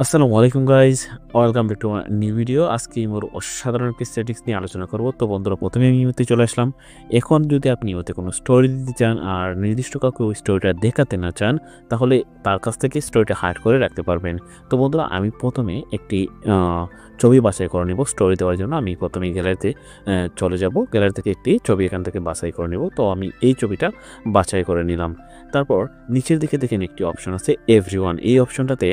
আসসালামু আলাইকুম guys, welcome back to new video. আজকে ইমোর অসাধারণ একটি সেটিংস নিয়ে আলোচনা করব। তো বন্ধুরা, প্রথমে আমি ইমোতে চলে আসলাম। এখন যদি আপনি ইমোতে কোনো স্টোরি দিতে চান আর নির্দিষ্ট কাউকে ওই স্টোরিটা দেখাতে না চান, তাহলে তার কাছ থেকে স্টোরিটা হাইড করে রাখতে পারবেন। তো বন্ধুরা, আমি প্রথমে একটি ছবি বাছাই করে নেব। স্টোরি দেওয়ার জন্য আমি প্রথমে গ্যালারিতে চলে যাব। গ্যালারি থেকে একটি ছবি এখান থেকে বাছাই করে নেব। তো আমি এই ছবিটা বাছাই করে নিলাম। তারপর নিচের দিকে দেখেন একটি অপশন আছে এভরিওয়ান। এই অপশনটাতে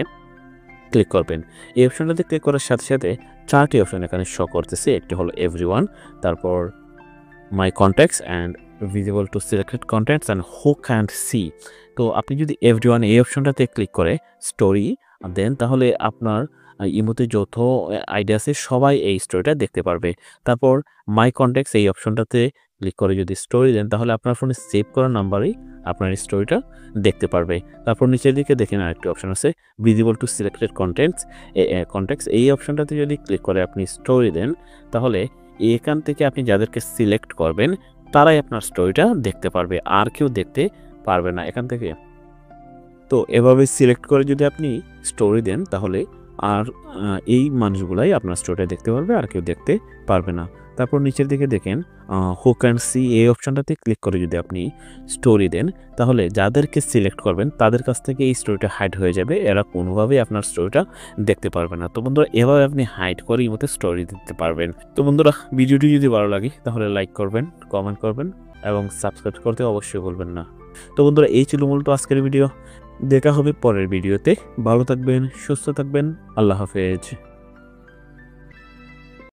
ক্লিক করবেন। এই অপশনটাতে ক্লিক করার সাথে সাথে 4টি অপশন এখানে শো করতেছে। একটি হলো এভরিওয়ান, তারপর my contacts and visible to selected contents and who can't see. তো আপনি যদি এভরিওয়ান এই অপশনটাতে ক্লিক করে স্টোরি দেন, তাহলে আপনার ইমোতে যত আইডিয়া আছে সবাই এই স্টোরিটা দেখতে পারবে। তারপর মাই কন্ট্যাক্টস এই অপশনটাতে ক্লিক করে যদি স্টোরি দেন, তাহলে আপনার ফোনে সেভ করা নাম্বারেই আপনার স্টোরিটা দেখতে পারবে। তারপর নিচের দিকে দেখেন আরেকটি অপশন আছে ভিজিবল টু সিলেক্টেড কন্টেন্টস। এই অপশনটাতে যদি ক্লিক করে আপনি স্টোরি দেন, তাহলে এখান থেকে আপনি যাদেরকে সিলেক্ট করবেন তারাই আপনার স্টোরিটা দেখতে পারবে, আর কেউ দেখতে পারবে না এখান থেকে। তো এভাবে সিলেক্ট করে যদি আপনি স্টোরি দেন, তাহলে আর এই মানুষগুলাই আপনার স্টোরিটা দেখতে পারবে, আর কেউ দেখতে পারবে না। তারপর নিচের দিকে দেখেন হু ক্যান সি এই অপশনটাতে ক্লিক করে যদি আপনি স্টোরি দেন, তাহলে যাদেরকে সিলেক্ট করবেন তাদের কাছ থেকে এই স্টোরিটা হাইড হয়ে যাবে, এরা কোনোভাবেই আপনার স্টোরিটা দেখতে পারবে না। তো বন্ধুরা, এভাবে আপনি হাইড করে ইমোতে স্টোরি দিতে পারবেন। তো বন্ধুরা, ভিডিওটি যদি ভালো লাগে তাহলে লাইক করবেন, কমেন্ট করবেন এবং সাবস্ক্রাইব করতে অবশ্যই ভুলবেন না। তো বন্ধুরা, এই ছিল মূলত আজকের ভিডিও। দেখা হবে পরের ভিডিওতে। ভালো থাকবেন, সুস্থ থাকবেন। আল্লাহ হাফেজ।